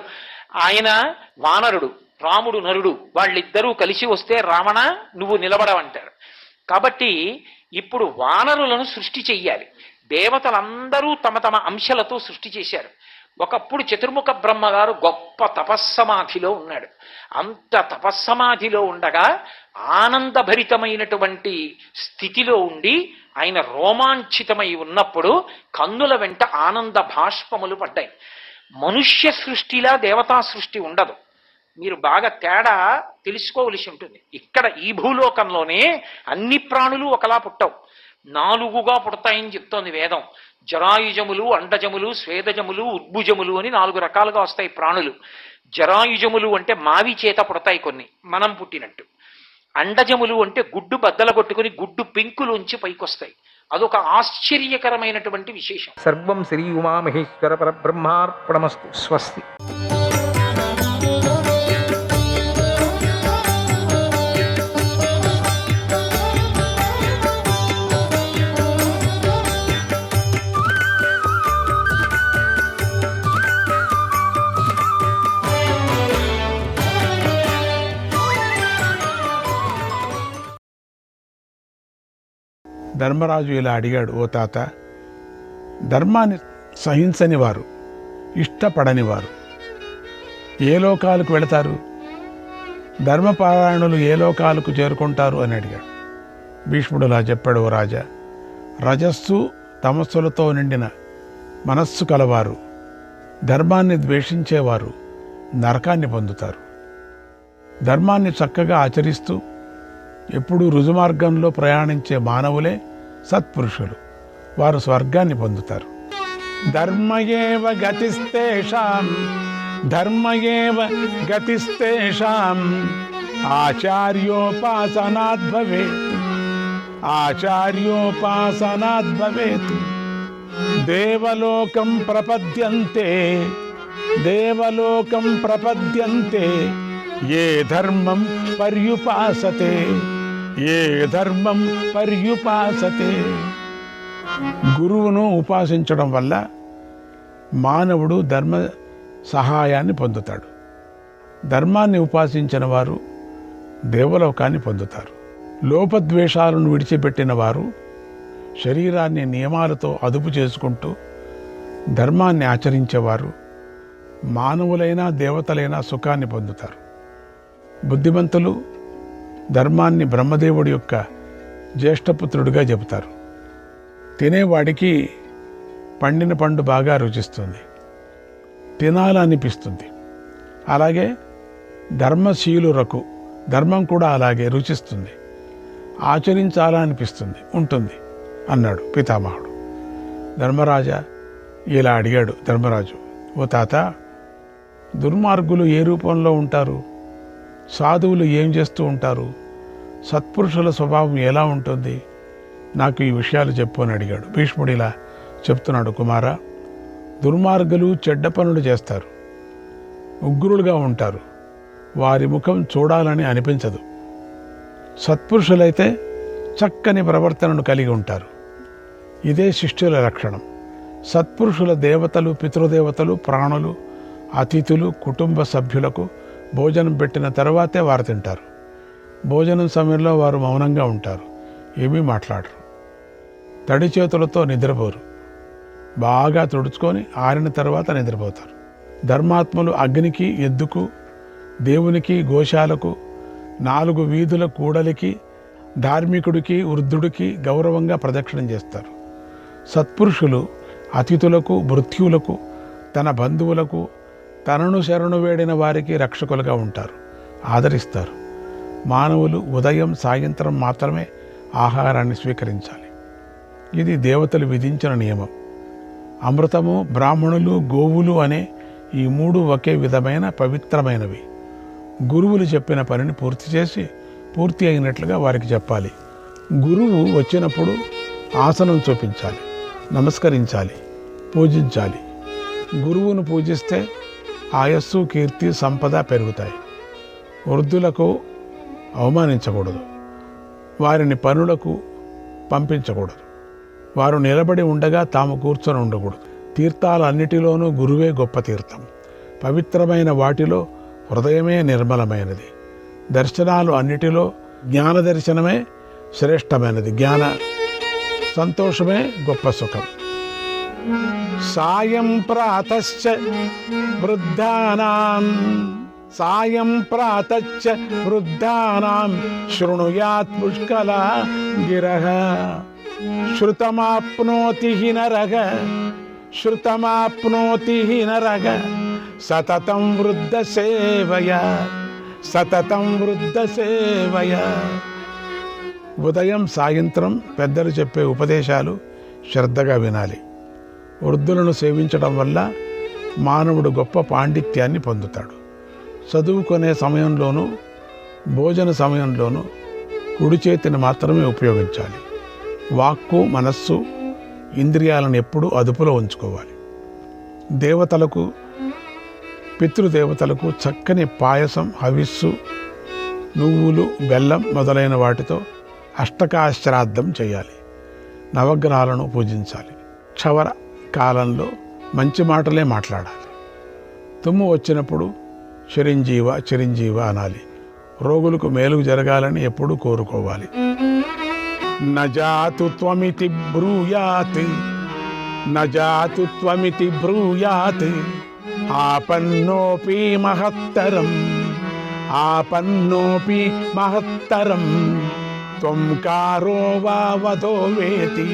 ఆయన వానరుడు, రాముడు నరుడు, వాళ్ళిద్దరూ కలిసి వస్తే రావణ నువ్వు నిలబడవంటారు. కాబట్టి ఇప్పుడు వానరులను సృష్టి చెయ్యాలి. దేవతలందరూ తమ తమ అంశలతో సృష్టి చేశారు. ఒకప్పుడు చతుర్ముఖ బ్రహ్మగారు గొప్ప తపస్సమాధిలో ఉన్నాడు. అంత తపస్సమాధిలో ఉండగా ఆనందభరితమైనటువంటి స్థితిలో ఉండి ఆయన రోమాంచితమై ఉన్నప్పుడు కన్నుల వెంట ఆనంద భాష్పములు పడ్డాయి. మనుష్య సృష్టిలా దేవతా సృష్టి ఉండదు. మీరు బాగా తేడా తెలుసుకోవలసి ఉంటుంది. ఇక్కడ ఈ భూలోకంలోనే అన్ని ప్రాణులు ఒకలా పుట్టవు, 4గా పుడతాయని చెప్తోంది వేదం. జరాయుజములు, అండజములు, స్వేదజములు, ఉద్భుజములు అని 4 రకాలుగా వస్తాయి ప్రాణులు. జరాయుజములు అంటే మావి చేత పుడతాయి కొన్ని, మనం పుట్టినట్టు. అండజములు అంటే గుడ్డు బద్దల కొట్టుకుని గుడ్డు పెంకులోంచి పైకొస్తాయి. అదొక ఆశ్చర్యకరమైనటువంటి విశేషం. సర్వం శ్రీ ఉమామహేశ్వర పరబ్రహ్మార్పణమస్తు. స్వస్తి. ధర్మరాజు ఇలా అడిగాడు, ఓ తాత, ధర్మాన్ని సహించని వారు, ఇష్టపడని వారు ఏ లోకాలకు వెళతారు? ధర్మపారాయణులు ఏ లోకాలకు చేరుకుంటారు అని అడిగాడు. భీష్ముడు ఇలా చెప్పాడు, ఓ రాజా, రజస్సు తమస్సులతో నిండిన మనస్సు కలవారు, ధర్మాన్ని ద్వేషించేవారు నరకాన్ని పొందుతారు. ధర్మాన్ని చక్కగా ఆచరిస్తూ ఎప్పుడూ రుజుమార్గంలో ప్రయాణించే మానవులే సత్పురుషులు, వారు స్వర్గాన్ని పొందుతారు. ధర్మయేవ గతిస్తేషాం, ధర్మయేవ గతిస్తేషాం ఆచార్యోపాసనాద్ భవేత్, ఆచార్యోపాసనాద్ భవేత్. దేవలోకం ప్రపద్యంతే, దేవలోకం ప్రపద్యంతే ఏ ధర్మం పర్యుపాసతే, ఏ ధర్మం పర్యుపాసతే. గురువును ఉపాసించడం వల్ల మానవుడు సహాయాన్ని పొందుతాడు. ధర్మాన్ని ఉపాసించిన వారు దేవలోకాన్ని పొందుతారు. లోపద్వేషాలను విడిచిపెట్టిన వారు శరీరాన్ని నియమాలతో అదుపు చేసుకుంటూ ధర్మాన్ని ఆచరించేవారు మానవులైనా దేవతలైనా సుఖాన్ని పొందుతారు. బుద్ధిమంతులు ధర్మాన్ని బ్రహ్మదేవుడి యొక్క జ్యేష్ఠపుత్రుడిగా చెబుతారు. తినేవాడికి పండిన పండు బాగా రుచిస్తుంది, తినాలనిపిస్తుంది. అలాగే ధర్మశీలురకు ధర్మం కూడా అలాగే రుచిస్తుంది, ఆచరించాలనిపిస్తుంది, ఉంటుంది అన్నాడు పితామహుడు. ధర్మరాజా ఇలా అడిగాడు ధర్మరాజు, ఓ తాత, దుర్మార్గులు ఏ రూపంలో ఉంటారు? సాధువులు ఏం చేస్తూ ఉంటారు? సత్పురుషుల స్వభావం ఎలా ఉంటుంది? నాకు ఈ విషయాలు చెప్పు అని అడిగాడు. భీష్ముడు ఇలా చెప్తున్నాడు, కుమారా, దుర్మార్గులు చెడ్డ పనులు చేస్తారు, ఉగ్రులుగా ఉంటారు, వారి ముఖం చూడాలని అనిపించదు. సత్పురుషులైతే చక్కని ప్రవర్తనను కలిగి ఉంటారు. ఇదే శిష్యుల లక్షణం. సత్పురుషుల దేవతలు, పితృదేవతలు, ప్రాణులు, అతిథులు, కుటుంబ సభ్యులకు భోజనం పెట్టిన తర్వాతే వారు తింటారు. భోజనం సమయంలో వారు మౌనంగా ఉంటారు, ఏమీ మాట్లాడరు. తడి చేతులతో నిద్రపోరు, బాగా తుడుచుకొని ఆరిన తర్వాత నిద్రపోతారు. ధర్మాత్ములు అగ్నికి, ఎద్దుకు, దేవునికి, గోశాలకు, 4 వీధుల కూడలికి, ధార్మికుడికి, వృద్ధుడికి గౌరవంగా ప్రదక్షిణం చేస్తారు. సత్పురుషులు అతిథులకు, మృత్యువులకు, తన బంధువులకు, తనను శరణు వేడిన వారికి రక్షకులుగా ఉంటారు, ఆదరిస్తారు. మానవులు ఉదయం సాయంత్రం మాత్రమే ఆహారాన్ని స్వీకరించాలి. ఇది దేవతలు విధించిన నియమం. అమృతము, బ్రాహ్మణులు, గోవులు అనే ఈ 3 ఒకే విధమైన పవిత్రమైనవి. గురువులు చెప్పిన పనిని పూర్తి చేసి పూర్తి అయినట్లుగా వారికి చెప్పాలి. గురువు వచ్చినప్పుడు ఆసనం చూపించాలి, నమస్కరించాలి, పూజించాలి. గురువును పూజిస్తే ఆయస్సు, కీర్తి, సంపద పెరుగుతాయి. వృద్ధులకు అవమానించకూడదు, వారిని పనులకు పంపించకూడదు. వారు నిలబడి ఉండగా తాము కూర్చొని ఉండకూడదు. తీర్థాలన్నిటిలోనూ గురువే గొప్ప తీర్థం. పవిత్రమైన వాటిలో హృదయమే నిర్మలమైనది. దర్శనాలు అన్నిటిలో జ్ఞాన దర్శనమే శ్రేష్టమైనది. జ్ఞాన సంతోషమే గొప్ప సుఖం. సాయం ప్రాతశ్చ వృద్ధానాం శృణుయాత్ పుష్కలా గిరః శ్రుతమాప్నోతి నరః సతతం వృద్ధ సేవయా. ఉదయం సాయంత్రం పెద్దలు చెప్పే ఉపదేశాలు శ్రద్ధగా వినాలి. వృద్ధులను సేవించడం వల్ల మానవుడు గొప్ప పాండిత్యాన్ని పొందుతాడు. చదువుకునే సమయంలోనూ భోజన సమయంలోనూ కుడి చేతిని మాత్రమే ఉపయోగించాలి. వాక్కు, మనస్సు, ఇంద్రియాలను ఎప్పుడూ అదుపులో ఉంచుకోవాలి. దేవతలకు, పితృదేవతలకు చక్కని పాయసం, హవిస్సు, నువ్వులు, బెల్లం మొదలైన వాటితో అష్టకాశ్రాద్ధం చేయాలి. నవగ్రహాలను పూజించాలి. క్షవర కాలంలో మంచి మాటలే మాట్లాడాలి. తుమ్ము వచ్చినప్పుడు చిరంజీవ అనాలి. రోగులకు మేలు జరగాలని ఎప్పుడూ కోరుకోవాలి. నజాతు త్వమితి బ్రూయాత్ ఆపన్నోపి మహత్తరం త్వంకారో వా వదో వేతి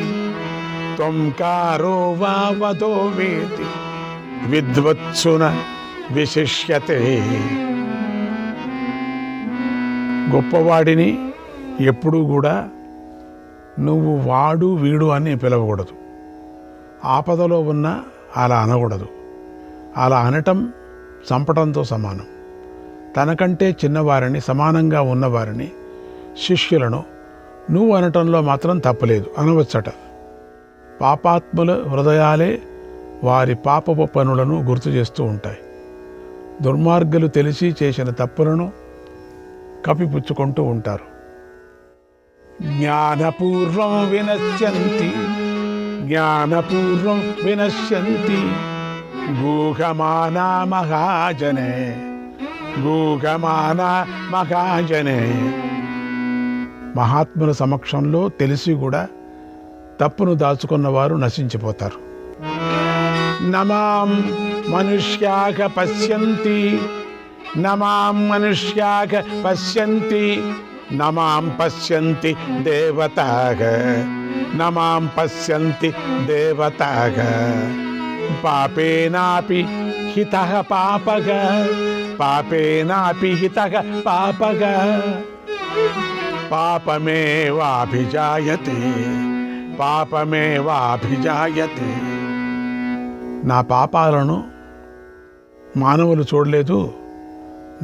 విద్వత్సున విశిష్యతే. గొప్పవాడిని ఎప్పుడూ కూడా నువ్వు వాడు వీడు అని పిలవకూడదు. ఆపదలో ఉన్నా అలా అనకూడదు. అలా అనటం చంపటంతో సమానం. తనకంటే చిన్నవారిని, సమానంగా ఉన్నవారిని, శిష్యులను నువ్వు అనటంలో మాత్రం తప్పలేదు, అనవచ్చట. పాపాత్ముల హృదయాలే వారి పాపపు పనులను గుర్తు చేస్తూ ఉంటాయి. దుర్మార్గులు తెలిసి చేసిన తప్పులను కప్పిపుచ్చుకుంటూ ఉంటారు. జ్ఞానపూర్వం వినశ్యంతి గూహమానా మహాజనే గూహమానా మహాజనే. మహాత్ముల సమక్షంలో తెలిసి కూడా తప్పును దాచుకున్నవారు నశించిపోతారు. నమాం మనుష్యాక పశ్యంతి నమాం మనుష్యాక పశ్యంతి నమాం పశ్యంతి దేవతాః నమాం పశ్యంతి దేవతాః. పాపేనాపి హితః పాపః పాపేనాపి హితః పాపః. పాపమేవాభిజాయతే పాపమేవాభిజాయతే. నా పాపాలను మానవులు చూడలేదు,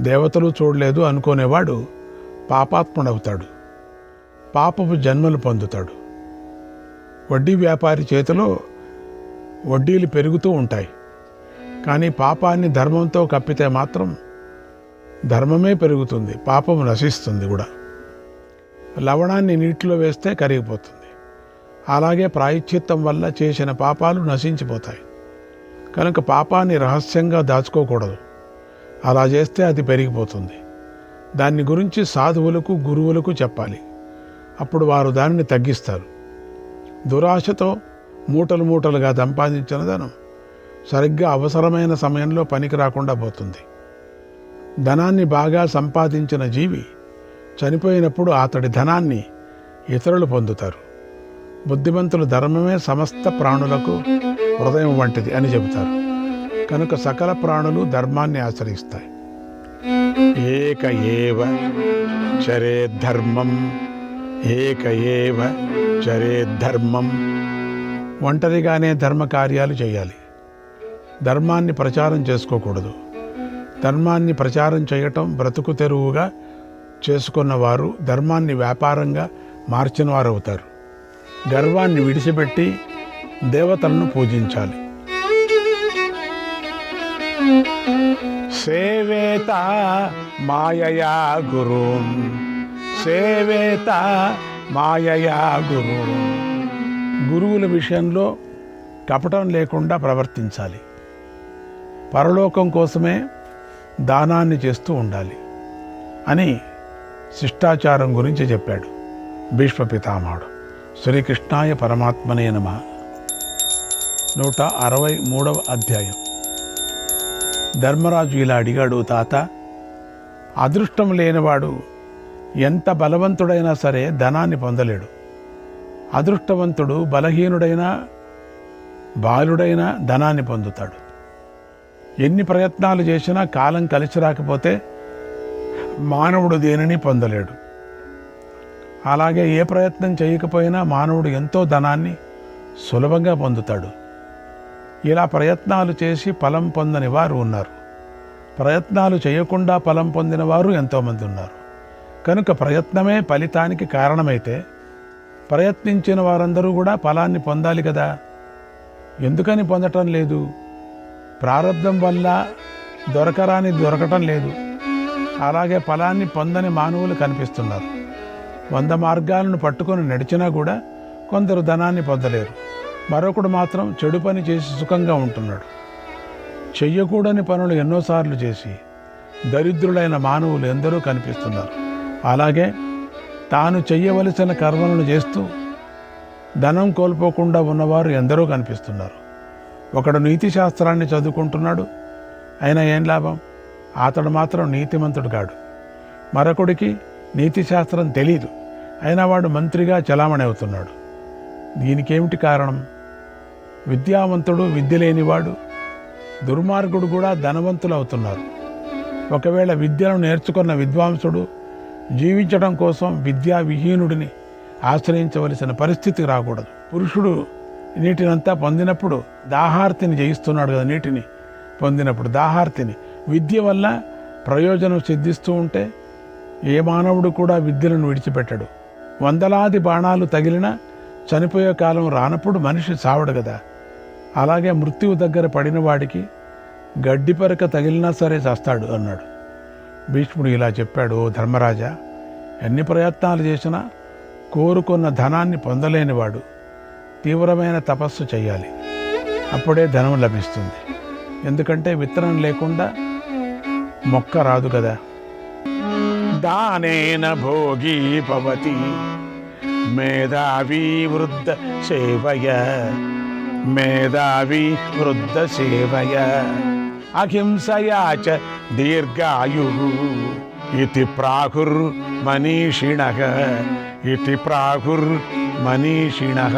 దేవతలు చూడలేదు అనుకునేవాడు పాపాత్ముడవుతాడు, పాపపు జన్మలు పొందుతాడు. వడ్డీ వ్యాపారి చేతిలో వడ్డీలు పెరుగుతూ ఉంటాయి, కానీ పాపాన్ని ధర్మంతో కప్పితే మాత్రం ధర్మమే పెరుగుతుంది, పాపము నశిస్తుంది కూడా. లవణాన్ని నీటిలో వేస్తే కరిగిపోతుంది. అలాగే ప్రాయశ్చిత్తం వల్ల చేసిన పాపాలు నశించిపోతాయి. కనుక పాపాన్ని రహస్యంగా దాచుకోకూడదు, అలా చేస్తే అది పెరిగిపోతుంది. దాన్ని గురించి సాధువులకు గురువులకు చెప్పాలి, అప్పుడు వారు దానిని తగ్గిస్తారు. దురాశతో మూటలు మూటలుగా సంపాదించిన ధనం సరిగ్గా అవసరమైన సమయంలో పనికి రాకుండా పోతుంది. ధనాన్ని బాగా సంపాదించిన జీవి చనిపోయినప్పుడు అతడి ధనాన్ని ఇతరులు పొందుతారు. బుద్ధిమంతుల ధర్మమే సమస్త ప్రాణులకు హృదయం వంటిది అని చెబుతారు. కనుక సకల ప్రాణులు ధర్మాన్ని ఆశ్రయిస్తాయి. ఏక ఏవ చరేద్ధర్మం ఏక ఏవ చరేద్ధర్మం. ఒంటరిగానే ధర్మ కార్యాలు చేయాలి, ధర్మాన్ని ప్రచారం చేసుకోకూడదు. ధర్మాన్ని ప్రచారం చేయటం బ్రతుకు తెరువుగా చేసుకున్నవారు ధర్మాన్ని వ్యాపారంగా మార్చిన వారు అవుతారు. గర్వాన్ని విడిచిపెట్టి దేవతలను పూజించాలి. సేవేత మాయయా గురుం సేవేత మాయయా గురుం. గురువుల విషయంలో కపటం లేకుండా ప్రవర్తించాలి. పరలోకం కోసమే దానాన్ని చేస్తూ ఉండాలి అని శిష్టాచారం గురించి చెప్పాడు భీష్మ పితామహుడు. శ్రీకృష్ణాయ పరమాత్మనే నమః. 163వ అధ్యాయం. ధర్మరాజు ఇలా అడిగాడు, తాత, అదృష్టం లేనివాడు ఎంత బలవంతుడైనా సరే ధనాన్ని పొందలేడు. అదృష్టవంతుడు బలహీనుడైనా బాలుడైనా ధనాన్ని పొందుతాడు. ఎన్ని ప్రయత్నాలు చేసినా కాలం కలిసి రాకపోతే మానవుడు దేనిని పొందలేడు. అలాగే ఏ ప్రయత్నం చేయకపోయినా మానవుడు ఎంతో ధనాన్ని సులభంగా పొందుతాడు. ఇలా ప్రయత్నాలు చేసి ఫలం పొందని వారు ఉన్నారు, ప్రయత్నాలు చేయకుండా ఫలం పొందిన వారు ఎంతోమంది ఉన్నారు. కనుక ప్రయత్నమే ఫలితానికి కారణమైతే ప్రయత్నించిన వారందరూ కూడా ఫలాన్ని పొందాలి కదా. ఎందుకని పొందటం లేదు? ప్రారంధం వల్ల దొరకటం లేదు. అలాగే ఫలాన్ని పొందని మానవులు కనిపిస్తున్నారు. 100 మార్గాలను పట్టుకొని నడిచినా కూడా కొందరు ధనాన్ని పొందలేరు. మరొకడు మాత్రం చెడు పని చేసి సుఖంగా ఉంటున్నాడు. చెయ్యకూడని పనులు ఎన్నోసార్లు చేసి దరిద్రులైన మానవులు ఎందరో కనిపిస్తున్నారు. అలాగే తాను చెయ్యవలసిన కర్మలను చేస్తూ ధనం కోల్పోకుండా ఉన్నవారు ఎందరో కనిపిస్తున్నారు. ఒకడు నీతి శాస్త్రాన్ని చదువుకుంటున్నాడు, అయినా ఏం లాభం? అతడు మాత్రం నీతిమంతుడు కాడు. మరొకడికి నీతి శాస్త్రం తెలీదు, అయినా వాడు మంత్రిగా చలామణి అవుతున్నాడు. దీనికేమిటి కారణం? విద్యావంతుడు విద్య లేనివాడు, దుర్మార్గుడు కూడా ధనవంతులు అవుతున్నారు. ఒకవేళ విద్యను నేర్చుకున్న విద్వాంసుడు జీవించడం కోసం విద్యా విహీనుడిని ఆశ్రయించవలసిన పరిస్థితి రాకూడదు. పురుషుడు నీటినంతా పొందినప్పుడు దాహార్తిని జయిస్తున్నాడు కదా. నీటిని పొందినప్పుడు దాహార్తిని, విద్య వల్ల ప్రయోజనం సిద్ధిస్తూ ఉంటే ఏ మానవుడు కూడా విద్యలను విడిచిపెట్టడు. వందలాది బాణాలు తగిలినా చనిపోయే కాలం రానప్పుడు మనిషి సావడు కదా. అలాగే మృత్యువు దగ్గర పడిన వాడికి గడ్డి పరక తగిలినా సరే చస్తాడు అన్నాడు. భీష్ముడు ఇలా చెప్పాడు, ఓ ధర్మరాజా, ఎన్ని ప్రయత్నాలు చేసినా కోరుకున్న ధనాన్ని పొందలేనివాడు తీవ్రమైన తపస్సు చేయాలి, అప్పుడే ధనం లభిస్తుంది. ఎందుకంటే విత్తనం లేకుండా మొక్క రాదు కదా. దానేన భోగీ భవతి మేధావి వృద్ధ సేవయ, మేధావి వృద్ధ సేవయ అహింసయా చ దీర్ఘాయు ఇతి ప్రాహుర్ మనీషిణః, ఇతి ప్రాహుర్ మనీషిణః.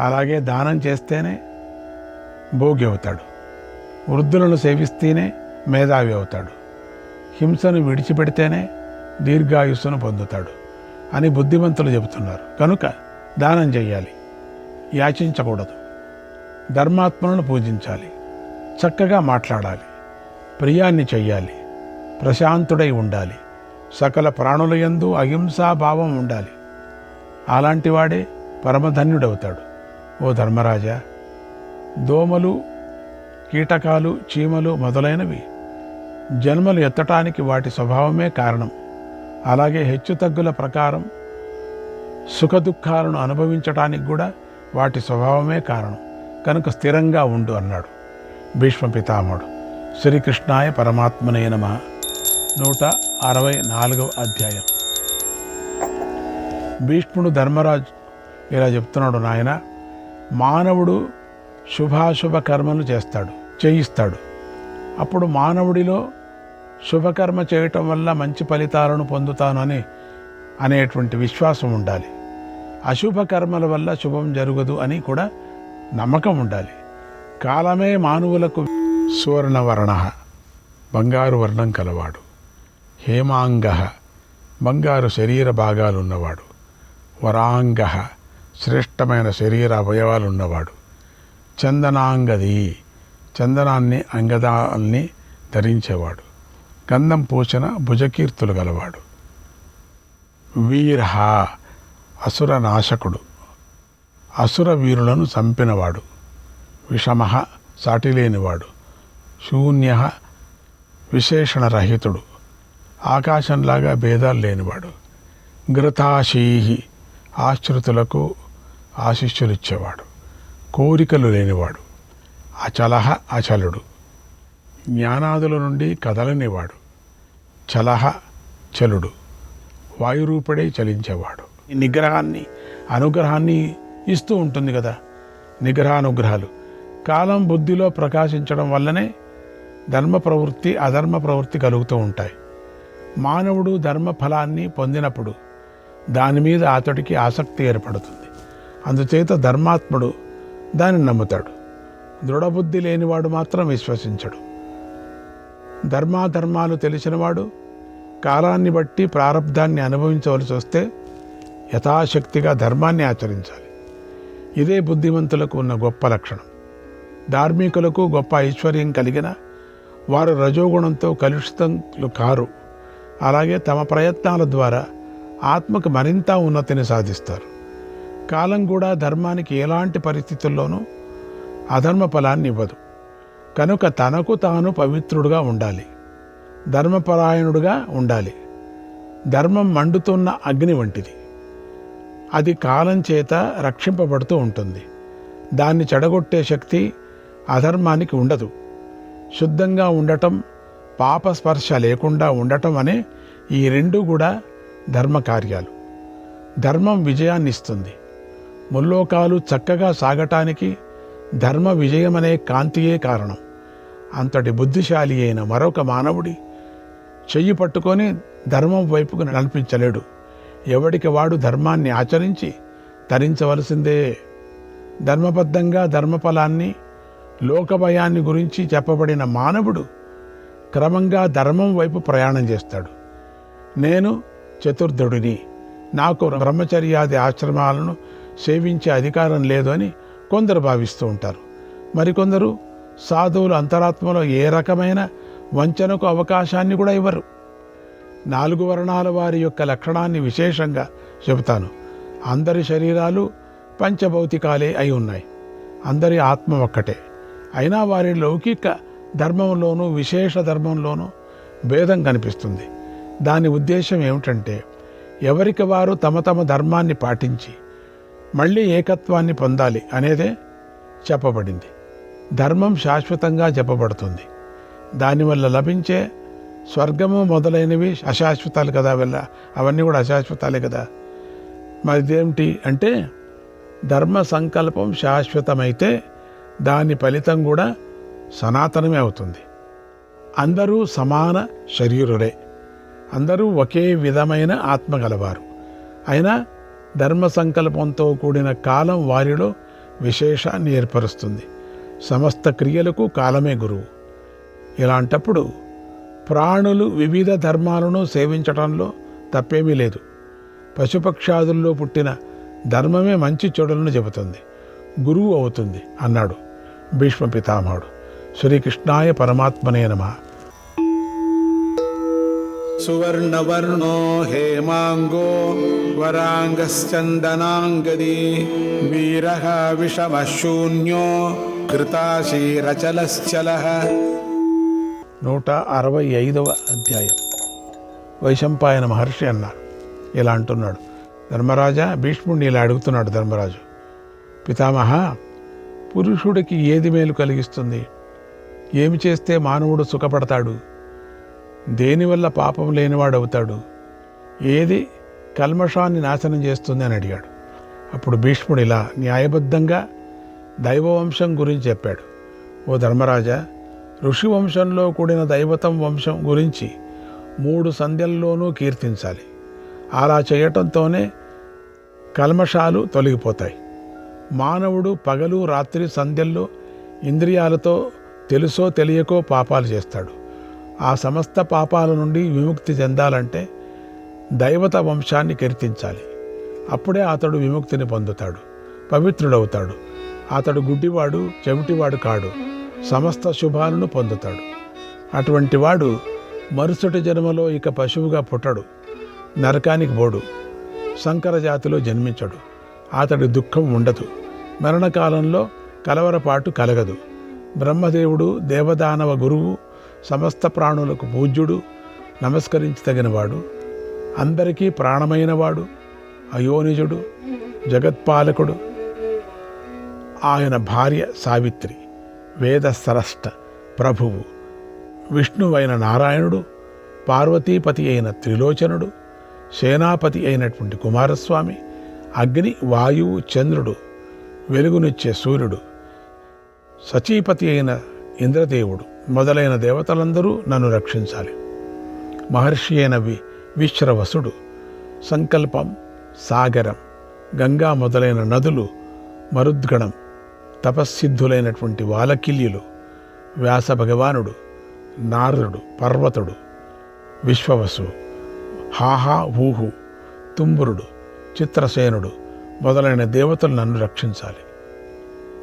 అలాగే దానం చేస్తేనే భోగి అవుతాడు, వృద్ధులను సేవిస్తేనే మేధావి అవుతాడు, హింసను విడిచిపెడితేనే దీర్ఘాయుస్సును పొందుతాడు అని బుద్ధిమంతులు చెబుతున్నారు. కనుక దానం చెయ్యాలి, యాచించకూడదు, ధర్మాత్మలను పూజించాలి, చక్కగా మాట్లాడాలి, ప్రియాన్ని చెయ్యాలి, ప్రశాంతుడై ఉండాలి, సకల ప్రాణుల యందు అహింసాభావం ఉండాలి. అలాంటి వాడే పరమధన్యుడవుతాడు. ఓ ధర్మరాజా, దోమలు, కీటకాలు, చీమలు మొదలైనవి జన్మలు ఎత్తటానికి వాటి స్వభావమే కారణం. అలాగే హెచ్చుతగ్గుల ప్రకారం సుఖదుఖాలను అనుభవించటానికి కూడా వాటి స్వభావమే కారణం. కనుక స్థిరంగా ఉండు అన్నాడు భీష్మ పితామహుడు. శ్రీకృష్ణాయ పరమాత్మనే నమః. 164వ అధ్యాయం. భీష్ముడు ధర్మరాజు ఇలా చెప్తున్నాడు, నాయన, మానవుడు శుభాశుభ కర్మలు చేయిస్తాడు. అప్పుడు మానవుడిలో శుభకర్మ చేయటం వల్ల మంచి ఫలితాలను పొందుతాను అనేటువంటి విశ్వాసం ఉండాలి. అశుభ కర్మల వల్ల శుభం జరగదు అని కూడా నమ్మకం ఉండాలి. కాలమే మానవులకు సువర్ణవర్ణ, బంగారు వర్ణం కలవాడు, హేమాంగ, బంగారు శరీర భాగాలున్నవాడు, వరాంగ, శ్రేష్టమైన శరీర అవయవాలున్నవాడు, చందనాంగది, చందనాన్ని అంగదాల్ని ధరించేవాడు, గంధం పూసిన భుజకీర్తులు గలవాడు, వీర, అసుర నాశకుడు, అసుర వీరులను చంపినవాడు, విషమ, సాటిలేనివాడు, శూన్య, విశేషణరహితుడు, ఆకాశంలాగా భేదాలు లేనివాడు, ఘృతాశీహి, ఆశ్రితులకు ఆశిష్యులిచ్చేవాడు, కోరికలు లేనివాడు, అచలహ, అచలుడు, జ్ఞానాదుల నుండి కదలనివాడు, చలహ, చలుడు, వాయురూపుడై చలించేవాడు. నిగ్రహాన్ని అనుగ్రహాన్ని ఇస్తూ ఉంటుంది కదా, నిగ్రహానుగ్రహాలు. కాలం బుద్ధిలో ప్రకాశించడం వల్లనే ధర్మ ప్రవృత్తి అధర్మ ప్రవృత్తి కలుగుతూ ఉంటాయి. మానవుడు ధర్మ ఫలాన్ని పొందినప్పుడు దాని మీద అతడికి ఆసక్తి ఏర్పడుతుంది. అందుచేత ధర్మాత్ముడు దాన్ని నమ్ముతాడు. దృఢబుద్ధి లేనివాడు మాత్రం విశ్వసించడు. ధర్మాధర్మాలు తెలిసినవాడు కాలాన్ని బట్టి ప్రారబ్ధాన్ని అనుభవించవలసి వస్తే యథాశక్తిగా ధర్మాన్ని ఆచరించాలి. ఇదే బుద్ధిమంతులకు ఉన్న గొప్ప లక్షణం. ధార్మికులకు గొప్ప ఐశ్వర్యం కలిగిన వారు రజోగుణంతో కలుషితులు కారు. అలాగే తమ ప్రయత్నాల ద్వారా ఆత్మకు మరింత ఉన్నతిని సాధిస్తారు. కాలం కూడా ధర్మానికి ఎలాంటి పరిస్థితుల్లోనూ అధర్మ ఫలాన్ని ఇవ్వదు. కనుక తనకు తాను పవిత్రుడుగా ఉండాలి, ధర్మపరాయణుడుగా ఉండాలి. ధర్మం మండుతున్న అగ్ని వంటిది. అది కాలం చేత రక్షింపబడుతూ ఉంటుంది. దాన్ని చెడగొట్టే శక్తి అధర్మానికి ఉండదు. శుద్ధంగా ఉండటం, పాపస్పర్శ లేకుండా ఉండటం అనే ఈ రెండు కూడా ధర్మ కార్యాలు. ధర్మం విజయాన్ని ఇస్తుంది. ముల్లోకాలు చక్కగా సాగటానికి ధర్మ విజయమనే కాంతియే కారణం. అంతటి బుద్ధిశాలి అయిన మరొక మానవుడి చెయ్యి పట్టుకొని ధర్మం వైపుకు నడిపించలేడు. ఎవడికి వాడు ధర్మాన్ని ఆచరించి తరించవలసిందే. ధర్మబద్ధంగా ధర్మఫలాన్ని, లోకభయాన్ని గురించి చెప్పబడిన మానవుడు క్రమంగా ధర్మం వైపు ప్రయాణం చేస్తాడు. నేను చతుర్థుడిని, నాకు బ్రహ్మచర్యాది ఆశ్రమాలను సేవించే అధికారం లేదు అని కొందరు భావిస్తూ ఉంటారు. మరికొందరు సాధువులు అంతరాత్మలో ఏ రకమైన వంచనకు అవకాశాన్ని కూడా ఇవ్వరు. 4 వర్ణాల వారి యొక్క లక్షణాన్ని విశేషంగా చెబుతాను. అందరి శరీరాలు పంచభౌతికాలే అయి ఉన్నాయి. అందరి ఆత్మ ఒక్కటే. అయినా వారి లౌకిక ధర్మంలోనూ విశేష ధర్మంలోనూ భేదం కనిపిస్తుంది. దాని ఉద్దేశం ఏమిటంటే, ఎవరికి వారు తమ తమ ధర్మాన్ని పాటించి మళ్ళీ ఏకత్వాన్ని పొందాలి అనేదే చెప్పబడింది. ధర్మం శాశ్వతంగా చెప్పబడుతుంది. దానివల్ల లభించే స్వర్గము మొదలైనవి అశాశ్వతాలు కదా, అవన్నీ కూడా అశాశ్వతాలే కదా. మరి ఇదేమిటి అంటే ధర్మ సంకల్పం శాశ్వతమైతే దాని ఫలితం కూడా సనాతనమే అవుతుంది. అందరూ సమాన శరీరులే, అందరూ ఒకే విధమైన ఆత్మ గలవారు. అయినా ధర్మ సంకల్పంతో కూడిన కాలం వారిలో విశేషాన్ని ఏర్పరుస్తుంది. సమస్త క్రియలకు కాలమే గురువు. ఇలాంటప్పుడు ప్రాణులు వివిధ ధర్మాలను సేవించడంలో తప్పేమీ లేదు. పశుపక్షాదుల్లో పుట్టిన ధర్మమే మంచి చెడులను చెబుతుంది, గురువు అవుతుంది అన్నాడు భీష్మ పితామహుడు. శ్రీకృష్ణాయ పరమాత్మనే నమః. సువర్ణవర్ణో హేమాంగో వరాంగశ్చందనాంగది వీరః విషమశూన్యో కృతాశీరచలశ్చలః. 165వ అధ్యాయం. వైశంపాయన మహర్షి అన్నారు. ఇలా అంటున్నాడు, ధర్మరాజా, భీష్ముడిని ఇలా అడుగుతున్నాడు ధర్మరాజు. పితామహ, పురుషుడికి ఏది మేలు కలిగిస్తుంది? ఏమి చేస్తే మానవుడు సుఖపడతాడు? దేనివల్ల పాపం లేనివాడవుతాడు? ఏది కల్మషాన్ని నాశనం చేస్తుంది అని అడిగాడు. అప్పుడు భీష్ముడు ఇలా న్యాయబద్ధంగా దైవవంశం గురించి చెప్పాడు. ఓ ధర్మరాజా, ఋషివంశంలో కూడిన దైవతం వంశం గురించి 3 సంధ్యల్లోనూ కీర్తించాలి. అలా చేయటంతోనే కల్మషాలు తొలగిపోతాయి. మానవుడు పగలు రాత్రి సంధ్యల్లో ఇంద్రియాలతో తెలుసో తెలియకో పాపాలు చేస్తాడు. ఆ సమస్త పాపాల నుండి విముక్తి చెందాలంటే దైవత వంశాన్ని కీర్తించాలి. అప్పుడే అతడు విముక్తిని పొందుతాడు, పవిత్రుడవుతాడు. అతడు గుడ్డివాడు, చెవిటివాడు కాడు, సమస్త శుభాలను పొందుతాడు. అటువంటి వాడు మరుసటి జన్మలో ఇక పశువుగా పుట్టడు, నరకానికి పోడు, సంకర జాతిలో జన్మించడు. అతడి దుఃఖం ఉండదు, మరణకాలంలో కలవరపాటు కలగదు. బ్రహ్మదేవుడు, దేవదానవ గురువు, సమస్త ప్రాణులకు పూజ్యుడు, నమస్కరించదగినవాడు, అందరికీ ప్రాణమైనవాడు, అయోనిజుడు, జగత్పాలకుడు. ఆయన భార్య సావిత్రి, వేద సరష్ట ప్రభువు, విష్ణువైన నారాయణుడు, పార్వతీపతి అయిన త్రిలోచనుడు, సేనాపతి అయినటువంటి కుమారస్వామి, అగ్ని, వాయువు, చంద్రుడు, వెలుగునిచ్చే సూర్యుడు, సచీపతి అయిన ఇంద్రదేవుడు మొదలైన దేవతలందరూ నన్ను రక్షించాలి. మహర్షి అయిన విశ్రవసుడు, సంకల్పం, సాగరం, గంగా మొదలైన నదులు, మరుద్గణం, తపస్సిద్ధులైనటువంటి వాలకిల్యులు, వ్యాస భగవానుడు, నారదుడు, పర్వతుడు, విశ్వవసువు, హాహా ఊహు, తుంబురుడు, చిత్రసేనుడు మొదలైన దేవతలు నన్ను రక్షించాలి.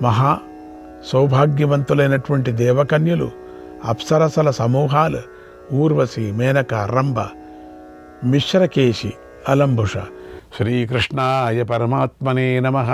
మహా సౌభాగ్యవంతులైనటువంటి దేవకన్యలు, అప్సరసల సమూహాలు, ఊర్వశి, మేనక, రంభ, మిశ్రకేశి, అలంబుష. శ్రీకృష్ణాయ పరమాత్మనే నమః.